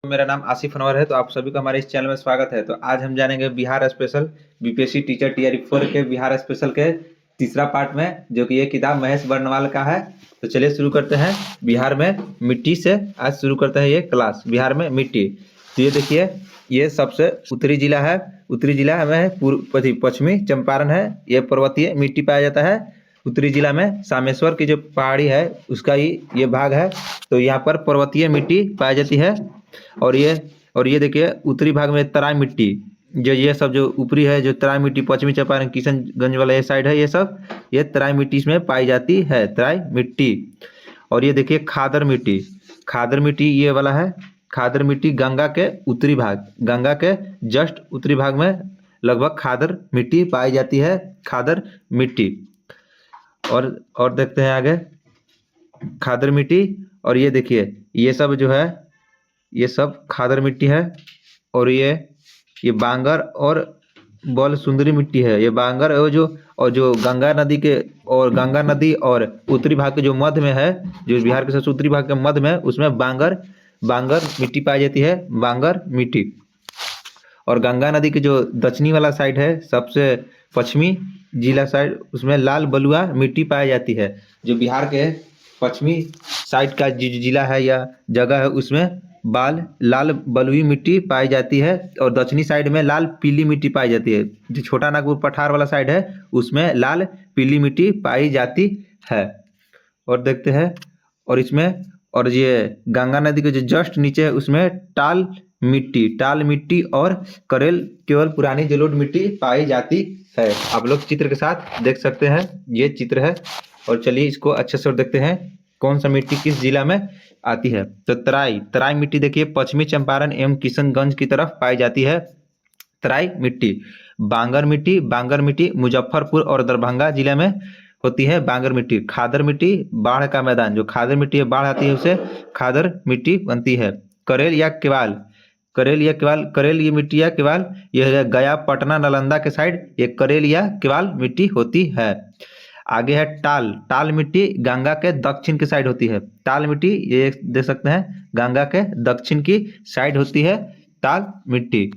मेरा नाम आसिफ अनवर है। तो आप सभी का हमारे इस चैनल में स्वागत है। तो आज हम जानेंगे Bihar special BPSC teacher TRE 4 के बिहार स्पेशल के तीसरा पार्ट में, जो कि ये किताब महेश बर्नवाल का है। तो चलिए शुरू करते हैं। बिहार में मिट्टी से आज शुरू करते हैं ये क्लास। बिहार में मिट्टी, तो ये देखिए, ये सबसे उत्तरी जिला है। उत्तरी जिला में पश्चिमी चंपारण है। ये पर्वतीय मिट्टी पाया जाता है। उत्तरी जिला में सामेश्वर की जो पहाड़ी है उसका ही ये भाग है। तो यहाँ पर पर्वतीय मिट्टी पाई जाती है। और ये देखिए, उत्तरी भाग में तराई मिट्टी, जो ये सब जो ऊपरी है, जो तराई मिट्टी पश्चिमी चंपारण किशनगंज वाला ये साइड है, ये सब ये तराई मिट्टी इसमें पाई जाती है, तराई मिट्टी। और ये देखिए खादर मिट्टी, खादर मिट्टी ये वाला है। खादर मिट्टी गंगा के उत्तरी भाग, गंगा के जस्ट उत्तरी भाग में लगभग खादर मिट्टी पाई जाती है, खादर मिट्टी। और देखते हैं आगे खादर मिट्टी। और ये देखिए, ये सब जो है ये सब खादर मिट्टी है। और ये बांगर और बल सुंदरी मिट्टी है। ये बांगर और जो गंगा नदी के, और गंगा नदी और उत्तरी भाग के जो मध्य में है, जो बिहार के सबसे उत्तरी भाग के मध्य में, उसमें बांगर मिट्टी पाई जाती है, बांगर मिट्टी। और गंगा नदी के जो दक्षिणी वाला साइड है, सबसे पश्चिमी जिला साइड, उसमें लाल बलुआ मिट्टी पाई जाती है। जो बिहार के पश्चिमी साइड का जिला है या जगह है, उसमें लाल बलुई मिट्टी पाई जाती है। और दक्षिणी साइड में लाल पीली मिट्टी पाई जाती है। जो छोटा नागपुर पठार वाला साइड है, उसमें लाल पीली मिट्टी पाई जाती है। और देखते हैं, और इसमें, और ये गंगा नदी के जो जस्ट नीचे है, उसमें टाल मिट्टी और करेल केवल पुरानी जलोढ़ मिट्टी पाई जाती है। आप लोग चित्र के साथ देख सकते हैं, ये चित्र है। और चलिए इसको अच्छे से देखते हैं, कौन सा मिट्टी किस जिला में आती है। तो तराई मिट्टी देखिए, पश्चिमी चंपारण एवं किशनगंज की तरफ पाई जाती है, तराई मिट्टी। बांगर मिट्टी मुजफ्फरपुर और दरभंगा जिले में होती है, बांगर मिट्टी। खादर मिट्टी बाढ़ का मैदान, जो खादर मिट्टी है, बाढ़ आती है उसे खादर मिट्टी बनती है। करेल ये मिट्टी या केवाल, यह है गया पटना नालंदा के साइड, ये करेल या केवाल मिट्टी होती है। आगे है टाल मिट्टी, गंगा के दक्षिण की साइड होती है। टाल मिट्टी ये देख सकते हैं, गंगा के दक्षिण की साइड होती है टाल मिट्टी।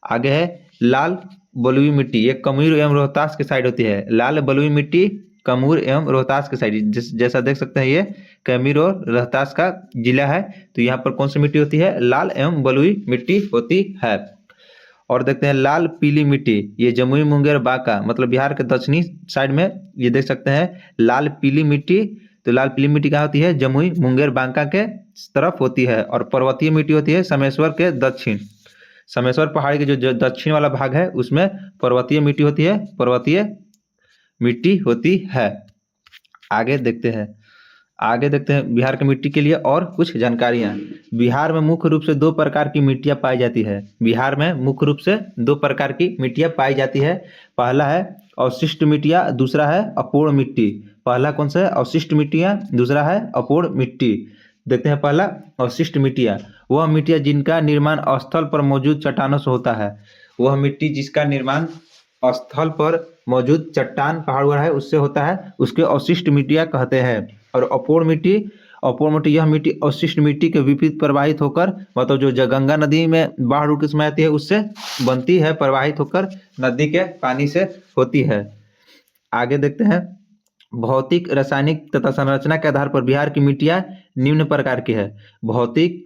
आगे है लाल बलुई मिट्टी, ये कमूर एवं रोहतास की साइड होती है। लाल बलुई मिट्टी कमूर एवं रोहतास की साइड, जैसा देख सकते हैं, ये कैमूर और रोहतास का जिला है। तो यहाँ पर कौन सी मिट्टी होती है? लाल एवं बलुई मिट्टी होती है। और देखते हैं लाल पीली मिट्टी, ये जमुई मुंगेर बांका, मतलब बिहार के दक्षिणी साइड में ये देख सकते हैं लाल पीली मिट्टी। तो लाल पीली मिट्टी कहाँ होती है? जमुई मुंगेर बांका के तरफ होती है। और पर्वतीय मिट्टी होती है समेश्वर के दक्षिण, समेश्वर पहाड़ी के जो दक्षिण वाला भाग है, उसमें पर्वतीय मिट्टी होती है, पर्वतीय मिट्टी होती है। आगे देखते हैं बिहार की मिट्टी के लिए और कुछ जानकारियां। बिहार में मुख्य रूप से दो प्रकार की मिट्टियां पाई जाती है। बिहार में मुख्य रूप से दो प्रकार की मिट्टियां पाई जाती है। पहला है अवशिष्ट मिट्टियां, दूसरा है अपूर्ण मिट्टी। पहला कौन सा है? अवशिष्ट मिट्टियां, दूसरा है अपूर्ण मिट्टी। देखते हैं पहला अवशिष्ट मिट्टियां, वह मिट्टियां जिनका निर्माण स्थल पर मौजूद चट्टानों से होता है। वह मिट्टी जिसका निर्माण स्थल पर मौजूद चट्टान पहाड़ वगैरह है उससे होता है, उसके अवशिष्ट मिट्टियां कहते हैं। और अपूर्ण मिट्टी यह मिट्टी अवशिष्ट मिट्टी के विपरीत प्रवाहित होकर, मतलब जो गंगा नदी में बाढ़ के समय आती है उससे बनती है, प्रवाहित होकर नदी के पानी से होती है। आगे देखते हैं, भौतिक, रासायनिक तथा संरचना के आधार पर बिहार की मिट्टियां निम्न प्रकार की है। भौतिक,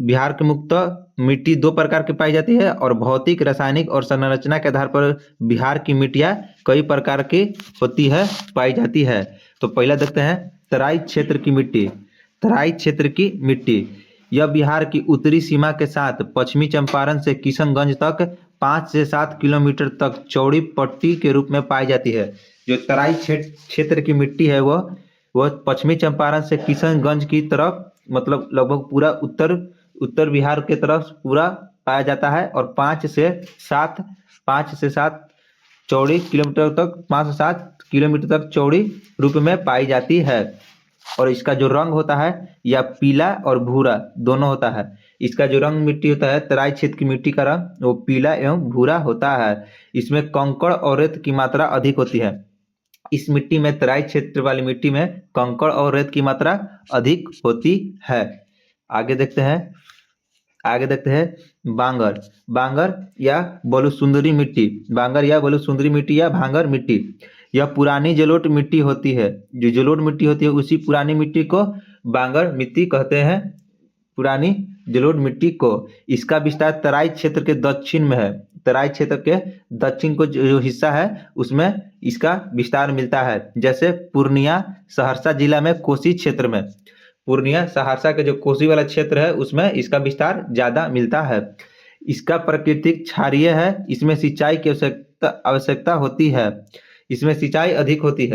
बिहार के मुख्यतः मिट्टी दो प्रकार की पाई जाती है। और भौतिक, रासायनिक और संरचना के आधार पर बिहार की मिट्टियां कई प्रकार की होती है, पाई जाती है। तो पहला देखते हैं तराई क्षेत्र की मिट्टी। तराई क्षेत्र की मिट्टी यह बिहार की उत्तरी सीमा के साथ पश्चिमी चंपारण से किशनगंज तक 5 से 7 किलोमीटर तक चौड़ी पट्टी के रूप में पाई जाती है। जो तराई क्षेत्र की मिट्टी है, वह पश्चिमी चंपारण से किशनगंज की तरफ, मतलब लगभग पूरा उत्तर बिहार के तरफ पूरा पाया जाता है। और 5 से 7 चौड़ी किलोमीटर तक, 5 से 7 किलोमीटर तक चौड़ी रूप में पाई जाती है। और इसका जो रंग होता है, या पीला और भूरा दोनों होता है। इसका जो रंग मिट्टी होता है, तराई क्षेत्र की मिट्टी का रंग वो पीला एवं भूरा होता है। इसमें कंकड़ और रेत की मात्रा अधिक होती है। इस मिट्टी में, तराई क्षेत्र वाली मिट्टी में कंकड़ और रेत की मात्रा अधिक होती है। आगे देखते हैं, आगे देखते हैं बांगर। बांगर या बलुसुंदरी मिट्टी, बांगर या बलुसुंदरी मिट्टी या भांगर मिट्टी, यह पुरानी जलोढ़ मिट्टी होती है। जो जलोढ़ मिट्टी होती है उसी पुरानी मिट्टी को बांगर मिट्टी कहते हैं, पुरानी जलोढ़ मिट्टी को। इसका विस्तार तराई क्षेत्र के दक्षिण में है। तराई क्षेत्र के दक्षिण को जो हिस्सा है उसमें इसका विस्तार मिलता है। जैसे पूर्णिया सहरसा जिला में कोसी क्षेत्र में, पूर्णिया सहरसा के जो कोसी वाला क्षेत्र है उसमें इसका विस्तार ज्यादा मिलता है। इसका प्राकृतिक क्षारीय है, इसमें सिंचाई की आवश्यकता होती है। इसमें सिंचाई अधिक होती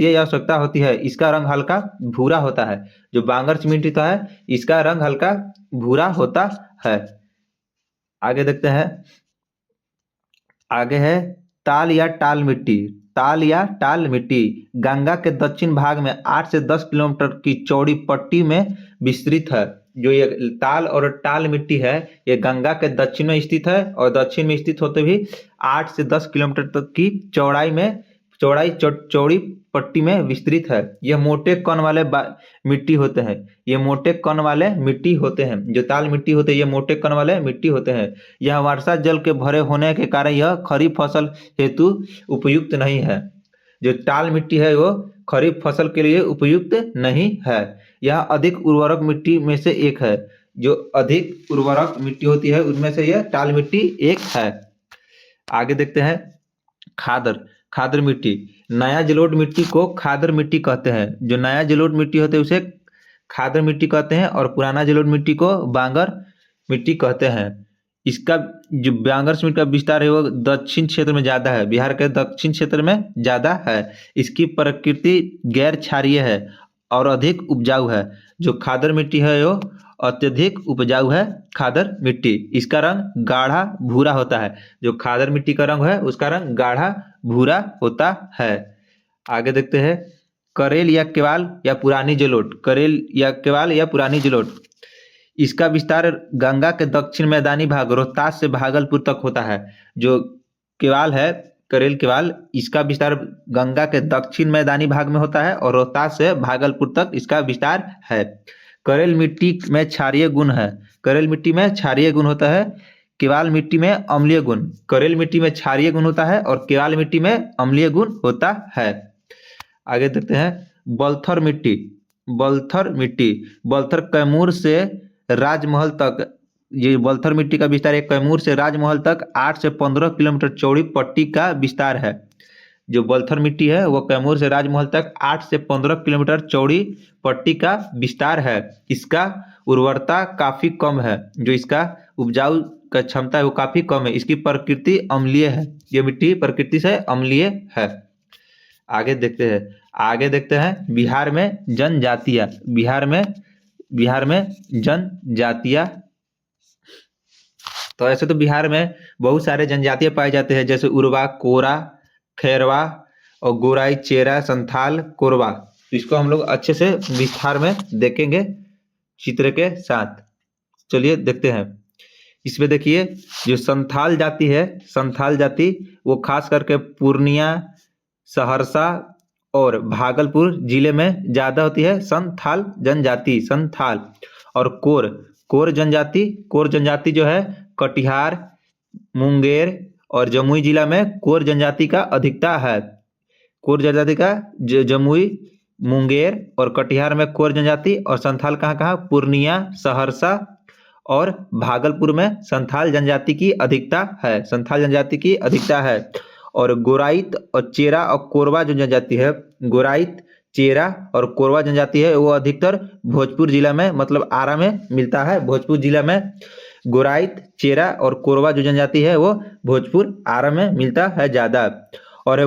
है या आवश्यकता होती है। इसका रंग हल्का भूरा होता है। जो बांगर सीमेंट होता है इसका रंग हल्का भूरा होता है। आगे देखते हैं, आगे है ताल या टाल मिट्टी। ताल या टाल मिट्टी गंगा के दक्षिण भाग में 8 से 10 किलोमीटर की चौड़ी पट्टी में विस्तृत है। जो ये ताल और टाल मिट्टी है ये गंगा के दक्षिण में स्थित है और दक्षिण में स्थित होते भी 8 से 10 किलोमीटर तक की चौड़ी पट्टी में विस्तृत है। यह मोटे कण वाले मिट्टी होते हैं। ये मोटे कण वाले मिट्टी होते हैं। जो ताल मिट्टी होते हैं ये मोटे कण वाले मिट्टी होते हैं। यह वर्षा जल के भरे होने के कारण यह खरीफ फसल हेतु उपयुक्त नहीं है। जो टाल मिट्टी है वो खरीफ फसल के लिए उपयुक्त नहीं है। यह अधिक उर्वरक मिट्टी में से एक है। जो अधिक उर्वरक मिट्टी होती है उनमें से यह टाल मिट्टी एक है। आगे देखते हैं खादर। खादर मिट्टी, नया जलोढ़ मिट्टी को खादर मिट्टी कहते हैं। जो नया जलोढ़ मिट्टी होते हैं उसे खादर मिट्टी कहते हैं और पुराना जलोढ़ मिट्टी को बांगर मिट्टी कहते हैं। इसका जो बांगर सीमेंट का विस्तार है वो दक्षिण क्षेत्र में ज्यादा है, बिहार के दक्षिण क्षेत्र में ज्यादा है। इसकी प्रकृति गैर क्षारीय है और अधिक उपजाऊ है। जो खादर मिट्टी है वो अत्यधिक उपजाऊ है खादर मिट्टी। इसका रंग गाढ़ा भूरा होता है। जो खादर मिट्टी का रंग है उसका रंग गाढ़ा भूरा होता है। आगे देखते हैं करेल या केवाल या पुरानी जलोढ़। करेल या केवाल या पुरानी जलोढ़, इसका विस्तार गंगा के दक्षिण मैदानी भाग रोहतास से भागलपुर तक होता है। जो केवाल है करेल केवाल, इसका विस्तार गंगा के दक्षिण मैदानी भाग में होता है और रोहतास से भागलपुर तक इसका विस्तार है। करेल मिट्टी में क्षारीय गुण है। करेल मिट्टी में क्षारीय गुण होता है, केवाल मिट्टी में अम्लीय गुण। करेल मिट्टी में क्षारीय गुण होता है और केवाल मिट्टी में अम्लीय गुण होता है। आगे देखते हैं बलथर मिट्टी। बलथर मिट्टी, बलथर कैमूर से राजमहल तक, ये बलथर मिट्टी का विस्तार है कैमूर से राजमहल तक 8 से 15 किलोमीटर चौड़ी पट्टी का विस्तार है। जो बलथर मिट्टी है वो कैमूर से राजमहल तक 8 से 15 किलोमीटर चौड़ी पट्टी का विस्तार है। इसका उर्वरता काफी कम है। जो इसका उपजाऊ का क्षमता है वो काफी कम है। इसकी प्रकृति अम्लीय है। ये मिट्टी प्रकृति से अम्लीय है। आगे देखते हैं बिहार में जनजातियां। बिहार में जनजातियां, तो ऐसे तो बिहार में बहुत सारे जनजातियां पाए जाते हैं जैसे उरवा, कोरा, खैरवा और गोराई, चेरा, संथाल, कोरवा। तो इसको हम लोग अच्छे से विस्तार में देखेंगे चित्र के साथ। चलिए देखते हैं। इसमें देखिए जो संथाल जाति है, संथाल जाति वो खास करके पूर्णिया, सहरसा और भागलपुर जिले में ज्यादा होती है। संथाल जनजाति, संथाल। और कोर जनजाति जो है कटिहार, मुंगेर और जमुई जिला में कोर जनजाति का अधिकता है। कोर जनजाति का जमुई, मुंगेर और कटिहार में कोर जनजाति। और संथाल कहाँ, पूर्णिया, सहरसा और भागलपुर में संथाल जनजाति की अधिकता है। संथाल जनजाति की अधिकता है। और गोराइत और चेरा और कोरवा जो जनजाति है, गोराइत, चेरा और कोरवा जनजाति है वो अधिकतर भोजपुर जिला में, मतलब आरा में मिलता है। भोजपुर जिला में गोराइत, चेरा और कोरवा जो जनजाति है वो भोजपुर, आरा में मिलता है ज्यादा। और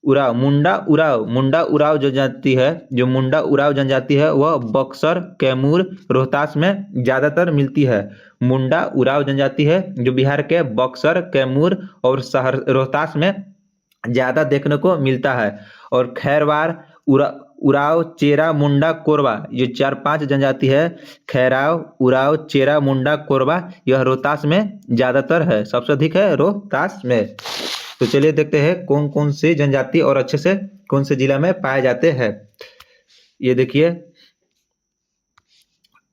मुंडा उराव जो जाति है, जो मुंडा उराव जनजाति है वह बक्सर, कैमूर, रोहतास में ज्यादातर मिलती है। मुंडा उराव जनजाति है जो बिहार के बक्सर, कैमूर और रोहतास में ज्यादा देखने को मिलता है। और खैरवार, उराव, चेरा, मुंडा, कोरवा, ये 4-5 जनजाति है। खैराव, उराव, चेरा, मुंडा, कोरवा, यह रोहतास में ज्यादातर है, सबसे अधिक है रोहतास में। तो चलिए देखते हैं कौन कौन से जनजाति और अच्छे से कौन से जिला में पाए जाते हैं। ये देखिए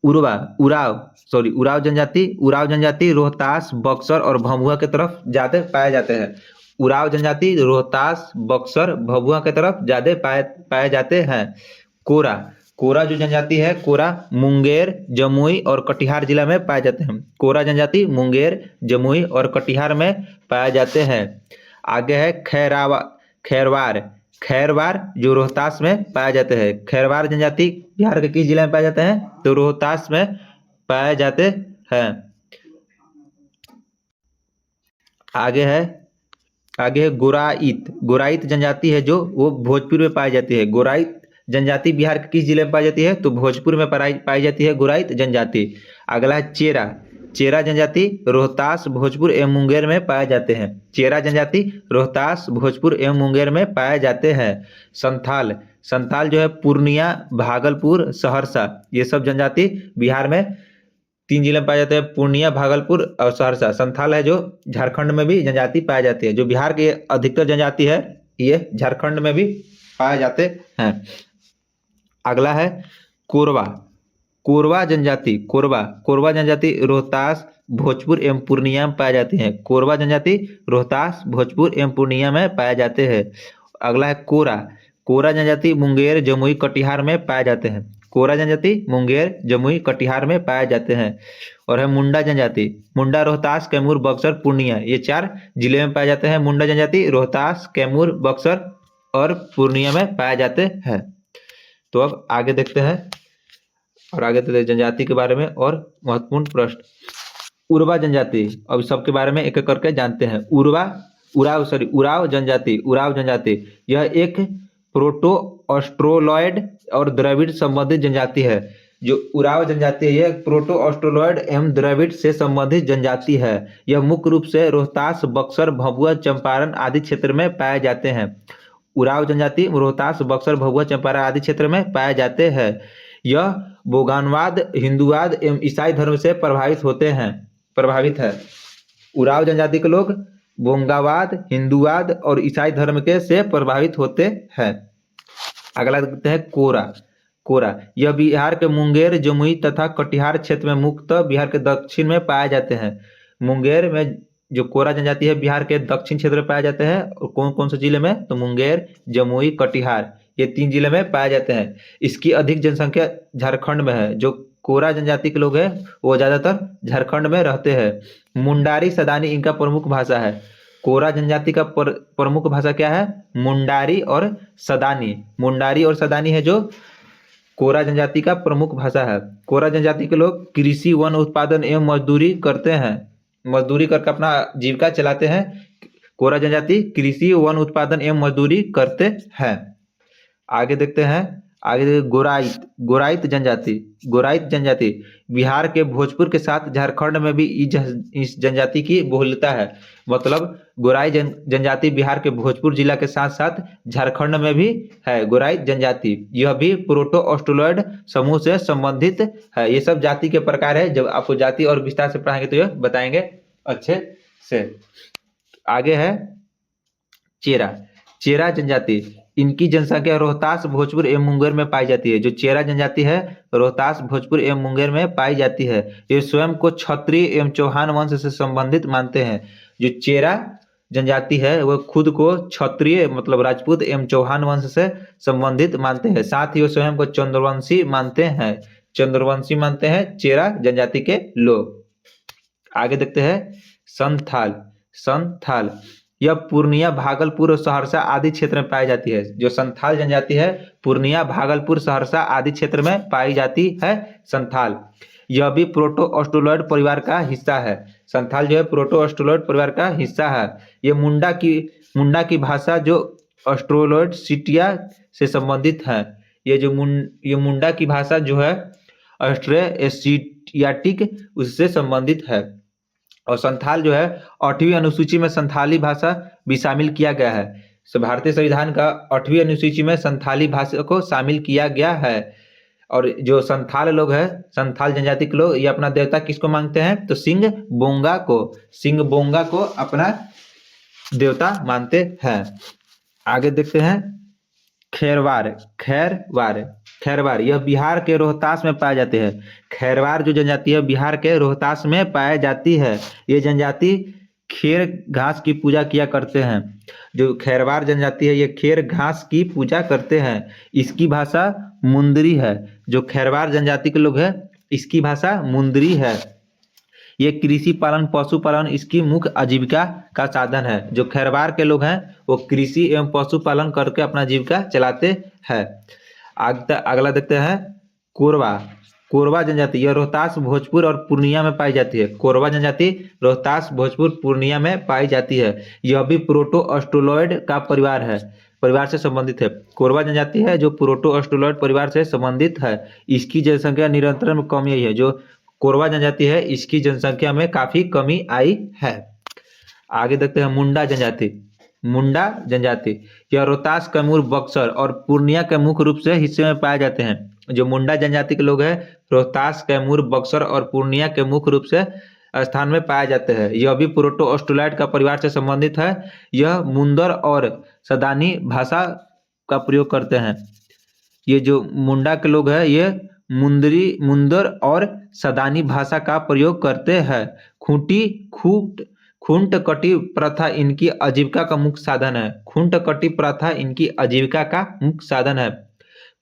उराव जनजाति रोहतास, बक्सर और भभुआ के तरफ ज्यादा पाए जाते हैं। उराव जनजाति रोहतास, बक्सर, भभुआ के तरफ ज्यादा पाए जाते हैं। कोरा जो जनजाति है, कोरा मुंगेर, जमुई और कटिहार जिला में पाए जाते हैं। कोरा जनजाति मुंगेर, जमुई और कटिहार में पाए जाते हैं। आगे है खैरवार जो रोहतास में पाए जाते हैं। खैरवार जनजाति बिहार के किस जिले में पाए जाते हैं? तो रोहतास में पाए जाते हैं। आगे है गोराइत जनजाति है जो वो भोजपुर में पाई जाती है। गोराइत जनजाति बिहार के किस जिले में पाई जाती है? तो भोजपुर में पाई जाती है गोराइत जनजाति। अगला है चेरा जनजाति रोहतास, भोजपुर एवं मुंगेर में पाए जाते हैं। चेरा जनजाति रोहतास, भोजपुर एवं मुंगेर में पाए जाते हैं। संथाल जो है पूर्णिया, भागलपुर, सहरसा, ये सब जनजाति बिहार में 3 जिले में पाए जाते हैं, पूर्णिया, भागलपुर और सहरसा। संथाल है जो झारखंड में भी जनजाति पाए जाती है। जो बिहार के अधिकतर जनजाति है ये झारखंड में भी पाए जाते हैं। अगला है कोरवा जनजाति रोहतास, भोजपुर एवं पूर्णिया में पाए जाते हैं। कोरवा जनजाति रोहतास, भोजपुर एवं पूर्णिया में पाए जाते हैं। अगला है कोरा जनजाति मुंगेर, जमुई, कटिहार में पाए जाते हैं। कोरा जनजाति मुंगेर, जमुई, कटिहार में पाए जाते हैं। और है मुंडा जनजाति, मुंडा रोहतास, कैमूर, बक्सर, पूर्णिया, ये 4 जिले में पाए जाते हैं। मुंडा जनजाति रोहतास, कैमूर, बक्सर और पूर्णिया में पाए जाते हैं। तो अब आगे देखते हैं जनजाति के बारे में और महत्वपूर्ण प्रश्न। उराव जनजाति, अब सबके बारे में एक एक करके जानते हैं। उराव जनजाति यह एक प्रोटो ऑस्ट्रोलॉयड और द्रविड़ संबंधित जनजाति है। जो उराव जनजाति है यह प्रोटो ऑस्ट्रोलॉयड एवं द्रविड़ से संबंधित जनजाति है। यह मुख्य रूप से रोहतास, बक्सर, भभुआ, चंपारण आदि क्षेत्र में पाए जाते हैं। उराव जनजाति रोहतास, बक्सर, भभुआ, चंपारण आदि क्षेत्र में पाए जाते हैं। यह बोगानवाद, हिंदूवाद एवं ईसाई धर्म से प्रभावित है। उराव जनजाति के लोग बोंगावाद, हिंदूवाद और ईसाई धर्म के से प्रभावित होते हैं। अगला देखते हैं कोरा, यह बिहार के मुंगेर, जमुई तथा कटिहार क्षेत्र में मुख्यतः बिहार के दक्षिण में पाए जाते हैं। मुंगेर में जो कोरा जनजाति है बिहार के दक्षिण क्षेत्र में पाए जाते हैं। और कौन कौन से जिले में? तो मुंगेर, जमुई, कटिहार, ये 3 जिले में पाए जाते हैं। इसकी अधिक जनसंख्या झारखंड में है। जो कोरा जनजाति के लोग हैं वो ज्यादातर झारखंड में रहते हैं। मुंडारी सदानी इनका प्रमुख भाषा है। कोरा जनजाति का प्रमुख भाषा क्या है? मुंडारी और सदानी है जो कोरा जनजाति का प्रमुख भाषा है। कोरा जनजाति के लोग कृषि, वन उत्पादन एवं मजदूरी करते हैं। मजदूरी करके अपना जीविका चलाते हैं। कोरा जनजाति कृषि, वन उत्पादन एवं मजदूरी करते हैं। आगे देखते हैं गोराइत जनजाति बिहार के भोजपुर के साथ झारखंड में भी इस जनजाति की बहुलता है। मतलब गोराइत जनजाति बिहार के भोजपुर जिला के साथ साथ झारखंड में भी है। गोराइत जनजाति यह भी प्रोटो ऑस्ट्रोलॉयड समूह से संबंधित है। ये सब जाति के प्रकार है। जब आपको जाति और विस्तार से पढ़ाएंगे तो ये बताएंगे अच्छे से। आगे है चेरा जनजाति, इनकी जनसंख्या रोहतास, भोजपुर एवं मुंगेर में पाई जाती है। जो चेरा जनजाति है रोहतास, भोजपुर एवं मुंगेर में पाई जाती है। ये स्वयं को क्षत्रिय एवं चौहान वंश से संबंधित मानते हैं। जो चेरा जनजाति है वह खुद को क्षत्रिय मतलब राजपूत एवं चौहान वंश से संबंधित मानते हैं। साथ ही वो स्वयं को चंद्रवंशी मानते हैं चेरा जनजाति के लोग। आगे देखते हैं संथाल, यह पूर्णिया, भागलपुर और सहरसा आदि क्षेत्र में पाई जाती है। जो संथाल जनजाति है पूर्णिया, भागलपुर, सहरसा आदि क्षेत्र में पाई जाती है। संथाल यह भी प्रोटो ऑस्ट्रोलॉयड परिवार का हिस्सा है। संथाल जो है प्रोटो ऑस्ट्रोलॉयड परिवार का हिस्सा है। ये मुंडा की भाषा जो ऑस्ट्रोलॉयड सिटिया से संबंधित है। ये मुंडा की भाषा जो है ऑस्ट्रोएशियाटिक उससे संबंधित है। और संथाल जो है 8वीं अनुसूची में संथाली भाषा भी शामिल किया गया है। भारतीय संविधान का 8वीं अनुसूची में संथाली भाषा को शामिल किया गया है। और जो संथाल लोग हैं, संथाल जनजाति के लोग, ये अपना देवता किसको मानते हैं? तो सिंह बोंगा को अपना देवता मानते हैं। आगे देखते हैं खैरवार खैरवार, यह बिहार के रोहतास में पाए जाते हैं। खैरवार जो जनजाति है बिहार के रोहतास में पाई जाती है। ये जनजाति खेर घास की पूजा किया करते हैं। जो खैरवार जनजाति है ये खेर घास की पूजा करते हैं। इसकी भाषा मुंदरी है। जो खैरवार जनजाति के लोग हैं इसकी भाषा मुंदरी है। ये कृषि पालन पशुपालन इसकी मुख्य आजीविका का साधन है। जो खैरवार के लोग हैं वो कृषि एवं पशुपालन करके अपना जीविका चलाते हैं। अगला देखते हैं कोरवा। कोरवा जनजाति यह रोहतास भोजपुर और पूर्णिया में पाई जाती है। कोरवा जनजाति रोहतास भोजपुर पूर्णिया में पाई जाती है। यह भी प्रोटो ऑस्ट्रोलॉइड का परिवार से संबंधित है। कोरवा जनजाति है जो प्रोटो ऑस्ट्रोलॉइड परिवार से संबंधित है। इसकी जनसंख्या निरंतर में कमी आई है। जो कोरवा जनजाति है इसकी जनसंख्या में काफी कमी आई है। आगे देखते हैं मुंडा जनजाति। मुंडा जनजाति यह रोहतास कैमूर बक्सर और पूर्णिया के मुख्य रूप से हिस्से में पाए जाते हैं। जो मुंडा जनजाति के लोग हैं रोहतास कैमूर बक्सर और पूर्णिया के मुख्य रूप से स्थान में पाए जाते हैं। यह भी प्रोटो ऑस्ट्रोलॉइड का परिवार से संबंधित है। यह मुंदर और सदानी भाषा का प्रयोग करते हैं। ये जो मुंडा के लोग हैं ये मुंदर और सदानी भाषा का प्रयोग करते हैं। खूंट कटी प्रथा इनकी आजीविका का मुख्य साधन है। खूंट कटी प्रथा इनकी आजीविका का मुख्य साधन है।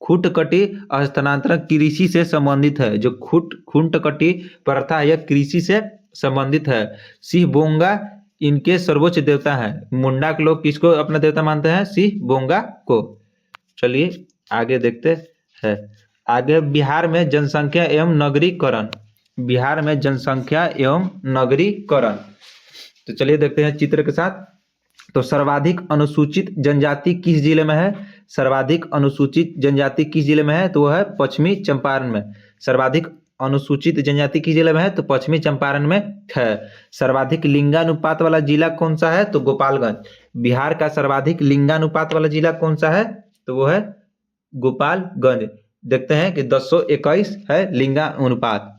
खूंट कटी हस्तांतरण कृषि से संबंधित है। जो खूंट कटी प्रथा है यह कृषि से संबंधित है। सिंह बोंगा इनके सर्वोच्च देवता है। मुंडा के लोग किसको अपना देवता मानते हैं? सिंह बोंगा को। चलिए आगे देखते हैं। आगे बिहार में जनसंख्या एवं नगरीकरण। बिहार में जनसंख्या एवं नगरीकरण। तो चलिए देखते हैं चित्र के साथ। तो सर्वाधिक अनुसूचित जनजाति किस जिले में है? सर्वाधिक अनुसूचित जनजाति किस जिले में है? तो वह है पश्चिमी चंपारण में। सर्वाधिक अनुसूचित जनजाति किस जिले में है? तो पश्चिमी चंपारण में है। सर्वाधिक लिंगानुपात वाला जिला कौन सा है? तो गोपालगंज। बिहार का सर्वाधिक लिंगानुपात वाला जिला कौन सा है? तो वो है गोपालगंज। देखते हैं कि 1021 है लिंगानुपात।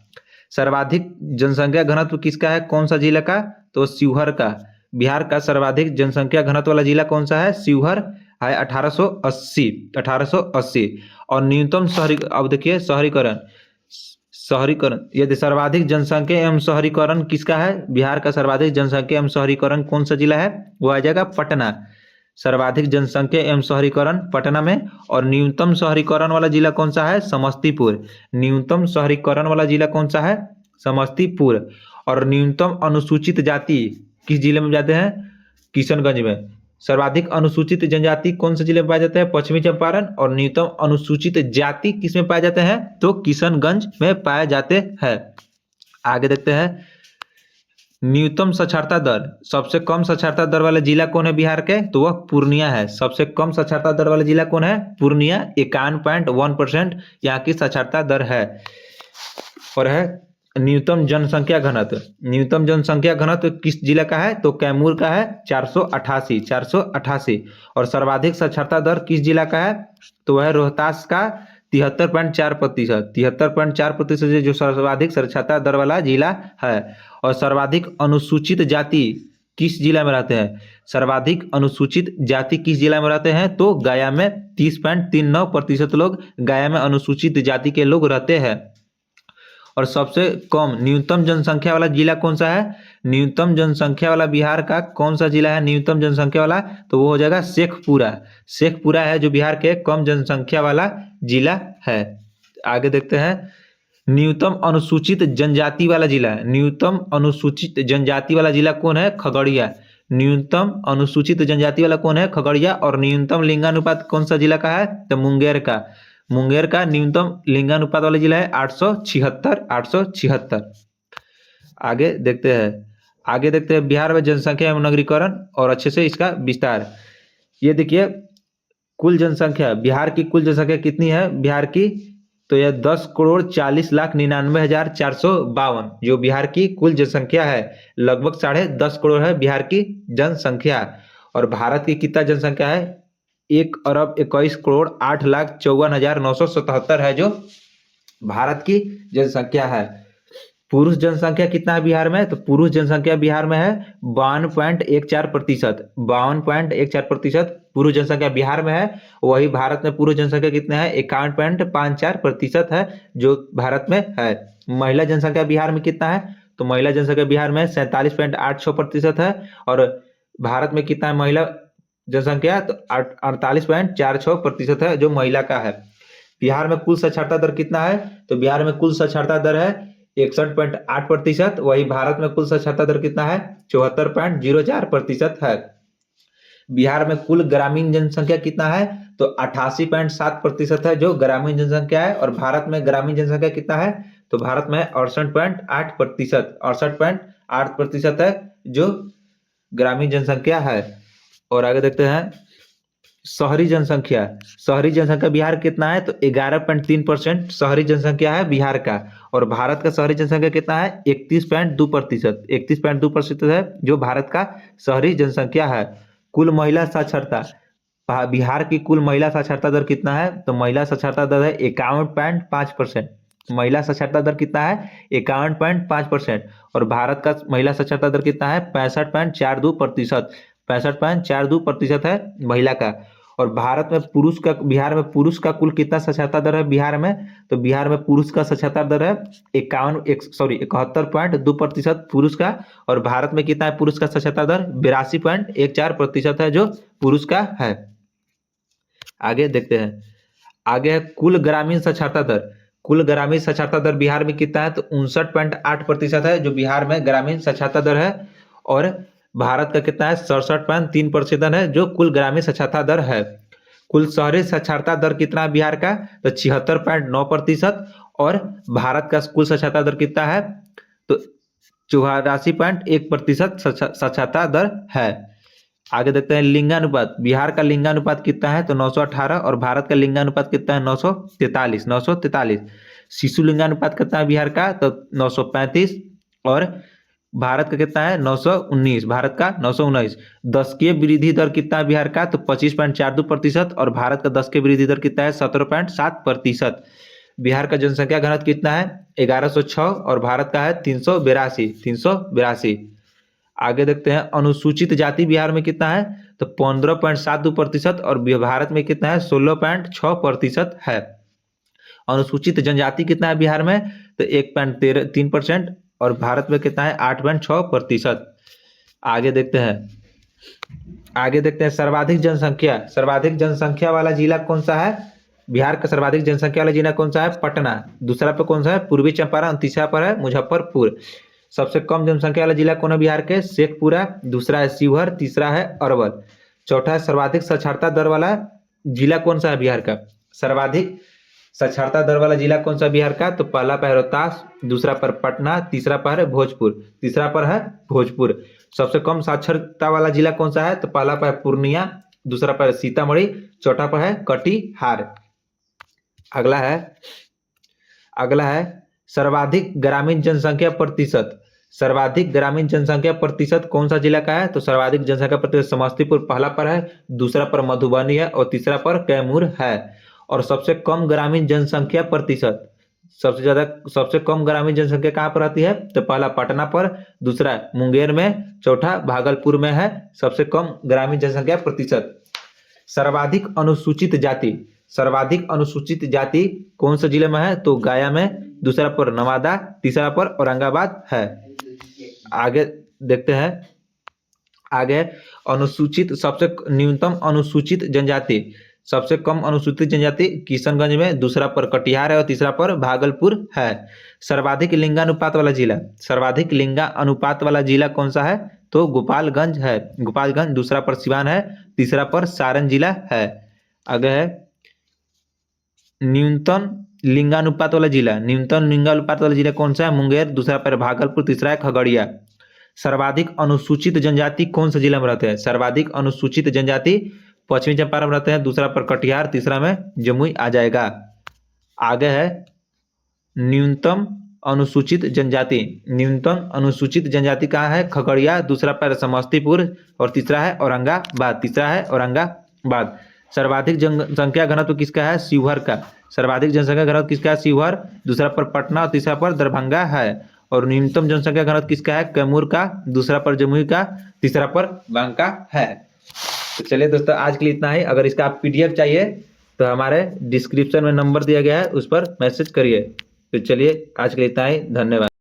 सर्वाधिक जनसंख्या घनत्व किसका है? कौन सा जिला का? तो शिवहर का। बिहार का सर्वाधिक जनसंख्या घनत्व वाला जिला कौन सा है? शिवहर है 1880। और न्यूनतम शहरी, अब देखिए शहरीकरण यदि सर्वाधिक जनसंख्या एवं शहरीकरण किसका है? बिहार का सर्वाधिक जनसंख्या एवं शहरीकरण कौन सा जिला है? वो आ जाएगा पटना। सर्वाधिक जनसंख्या एवं शहरीकरण पटना में। और न्यूनतम शहरीकरण वाला जिला कौन सा है? समस्तीपुर। न्यूनतम शहरीकरण वाला जिला कौन सा है? समस्तीपुर। और न्यूनतम अनुसूचित जाति किस जिले में जाते हैं? किशनगंज में। सर्वाधिक अनुसूचित जनजाति कौन से जिले में पाए जाते हैं? पश्चिमी चंपारण। और न्यूनतम अनुसूचित जाति किस में पाए जाते हैं? तो किशनगंज में पाए जाते हैं। आगे देखते हैं न्यूनतम साक्षरता दर। सबसे कम साक्षरता दर वाला जिला कौन है बिहार के? तो वह पूर्णिया है। सबसे कम साक्षरता दर वाला जिला कौन है? पूर्णिया। 51.1% यहाँ की साक्षरता दर है। और है न्यूनतम जनसंख्या घनत्व। न्यूनतम जनसंख्या घनत्व किस जिला का है? तो कैमूर का है 488। और सर्वाधिक साक्षरता दर किस जिला का है? तो वह रोहतास का 73.4%। 73.4% जो सर्वाधिक साक्षरता दर वाला जिला है। और सर्वाधिक अनुसूचित जाति किस जिला में रहते हैं? सर्वाधिक अनुसूचित जाति किस जिला में रहते हैं? तो गया में 30.39% लोग गया में अनुसूचित जाति के लोग रहते हैं। और सबसे कम न्यूनतम जनसंख्या वाला जिला कौन सा है? न्यूनतम जनसंख्या वाला बिहार का कौन सा जिला है न्यूनतम जनसंख्या वाला? तो वो हो जाएगा शेखपुरा। शेखपुरा है जो बिहार के कम जनसंख्या वाला जिला है। आगे देखते हैं न्यूनतम अनुसूचित जनजाति वाला जिला है। न्यूनतम अनुसूचित जनजाति वाला जिला कौन है? खगड़िया। न्यूनतम अनुसूचित जनजाति वाला कौन है? खगड़िया। और न्यूनतम लिंगानुपात कौन सा जिला का है? तो मुंगेर का। मुंगेर का न्यूनतम लिंगानुपात वाला जिला है 876। आगे देखते हैं बिहार में जनसंख्या एवं नगरीकरण और अच्छे से इसका विस्तार। ये देखिए कुल जनसंख्या, बिहार की कुल जनसंख्या कितनी है बिहार की? तो यह 10,40,99,452 जो बिहार की कुल जनसंख्या है। लगभग 10.5 करोड़ है बिहार की जनसंख्या। और भारत की कितना जनसंख्या है? 1,21,08,54,977 है जो भारत की जनसंख्या है। पुरुष जनसंख्या कितना है बिहार में, तो पुरुष जनसंख्या बिहार में है 52.14%। 52.14% पुरुष जनसंख्या बिहार में है। वही भारत में पुरुष जनसंख्या कितना है, 51.54% है जो भारत में है। महिला जनसंख्या बिहार में कितना है, तो महिला जनसंख्या बिहार में 47.86% है। और भारत में कितना है महिला जनसंख्या, तो 48.46% है जो महिला का है। बिहार में कुल साक्षरता दर कितना है, तो बिहार में कुल साक्षरता दर है 61.8%। वही भारत में कुल साक्षरता दर कितना है, 74.04% है। बिहार में कुल ग्रामीण जनसंख्या कितना है, तो 88.7% है जो ग्रामीण जनसंख्या है। और भारत में ग्रामीण जनसंख्या कितना है, तो भारत में 68.8% है जो ग्रामीण जनसंख्या है। और आगे देखते हैं शहरी जनसंख्या। शहरी जनसंख्या बिहार कितना है, तो 11.3% शहरी जनसंख्या है बिहार का। और भारत का शहरी जनसंख्या कितना है, 31.2%। 31.2% है जो भारत का शहरी जनसंख्या है। कुल महिला साक्षरता, बिहार की कुल महिला साक्षरता दर कितना है, तो महिला साक्षरता दर है 51.5%। महिला साक्षरता दर कितना है, 51.5%। और भारत का महिला साक्षरता दर कितना है, 65.42%। 65.42% है महिला का। और भारत में पुरुष का, बिहार में पुरुष का कुल कितना साक्षरता दर है बिहार में, तो बिहार में पुरुष का साक्षरता दर है 71.2% पुरुष का। और भारत में कितना है पुरुष का साक्षरता दर, 82.14% है जो पुरुष का है। आगे देखते हैं, आगे है कुल ग्रामीण साक्षरता दर। कुल ग्रामीण साक्षरता दर बिहार में कितना है, तो 59.8% है जो बिहार में ग्रामीण साक्षरता दर है। और भारत का कितना है, 67.3% है जो कुल ग्रामीण साक्षरता दर है। कुल शहरी साक्षरता दर कितना है बिहार का, तो 76.9%। और भारत का कुल साक्षरता दर कितना है, तो 84.1% साक्षरता दर है। आगे देखते हैं लिंगानुपात। बिहार का लिंगानुपात कितना है, तो 918। और भारत का लिंगानुपात कितना है, 943। शिशु लिंगानुपात कितना है बिहार का, तो 935। और भारत का कितना है, 919। भारत का 919। दशकीय वृद्धि दर कितना है बिहार का, तो 25.42%। और भारत का दशकीय वृद्धि दर कितना है, 17.7%। बिहार का जनसंख्या घनत्व कितना है, 1106। और भारत का है 382। आगे देखते हैं अनुसूचित जाति बिहार में कितना है, तो 15.72%। और भारत में कितना है, 16.6% है। अनुसूचित जनजाति कितना है बिहार में, तो 1.3%। और भारत में कितना है, 8.6%। आगे देखते हैं सर्वाधिक जनसंख्या वाला जिला कौन सा है। बिहार का सर्वाधिक जनसंख्या वाला जिला कौन सा है, पटना। दूसरा पे कौन सा है, पूर्वी चंपारण। तीसरा पर है मुजफ्फरपुर। सबसे कम जनसंख्या वाला जिला कौन है बिहार के, शेखपुरा। दूसरा है शिवहर। तीसरा है अरवल। चौथा है सर्वाधिक साक्षरता दर वाला जिला कौन सा है बिहार का। सर्वाधिक साक्षरता दर वाला जिला कौन सा बिहार का, तो पहला पर रोहतास। दूसरा पर पटना। तीसरा पर है भोजपुर। सबसे कम साक्षरता वाला जिला कौन सा है, तो पहला पर है पूर्णिया। दूसरा पर सीतामढ़ी। चौथा पर है कटिहार। अगला है सर्वाधिक ग्रामीण जनसंख्या प्रतिशत। सर्वाधिक ग्रामीण जनसंख्या प्रतिशत कौन सा जिला का है, तो सर्वाधिक जनसंख्या प्रतिशत समस्तीपुर पहला पर है। दूसरा पर मधुबनी है। और तीसरा पर कैमूर है। और सबसे कम ग्रामीण जनसंख्या प्रतिशत, सबसे कम ग्रामीण जनसंख्या कहाँ पर आती है, तो पहला पटना पर। दूसरा मुंगेर में। चौथा भागलपुर में है सबसे कम ग्रामीण जनसंख्या प्रतिशत। सर्वाधिक अनुसूचित जाति कौन से जिले में है, तो गया में। दूसरा पर नवादा। तीसरा पर औरंगाबाद है। आगे देखते हैं, सबसे न्यूनतम अनुसूचित जनजाति, सबसे कम अनुसूचित जनजाति किशनगंज में। दूसरा पर कटिहार है। और तीसरा पर भागलपुर है। सर्वाधिक लिंगानुपात वाला जिला कौन सा है, तो गोपालगंज है। दूसरा पर सिवान है। तीसरा पर सारण जिला है। आगे है न्यूनतम लिंगानुपात वाला जिला कौन सा है, मुंगेर। दूसरा पर भागलपुर। तीसरा है खगड़िया। सर्वाधिक अनुसूचित जनजाति कौन सा जिला में रहते हैं, सर्वाधिक अनुसूचित जनजाति पश्चिमी चंपारण में रहते हैं। दूसरा पर कटिहार। तीसरा में जमुई आ जाएगा। आगे है न्यूनतम अनुसूचित जनजाति कहाँ है, खगड़िया। दूसरा पर समस्तीपुर। और तीसरा है औरंगाबाद। सर्वाधिक जनसंख्या घनत्व किसका है, शिवहर का। सर्वाधिक जनसंख्या घनत्व किसका है, शिवहर। दूसरा पर पटना। और तीसरा पर दरभंगा है। और न्यूनतम जनसंख्या घनत्व किसका है? कैमूर का, दूसरा पर जमुई का, तीसरा पर बांका है। तो चलिए दोस्तों, आज के लिए इतना ही। अगर इसका आप PDF चाहिए तो हमारे डिस्क्रिप्शन में नंबर दिया गया है, उस पर मैसेज करिए। तो चलिए आज के लिए इतना ही, धन्यवाद।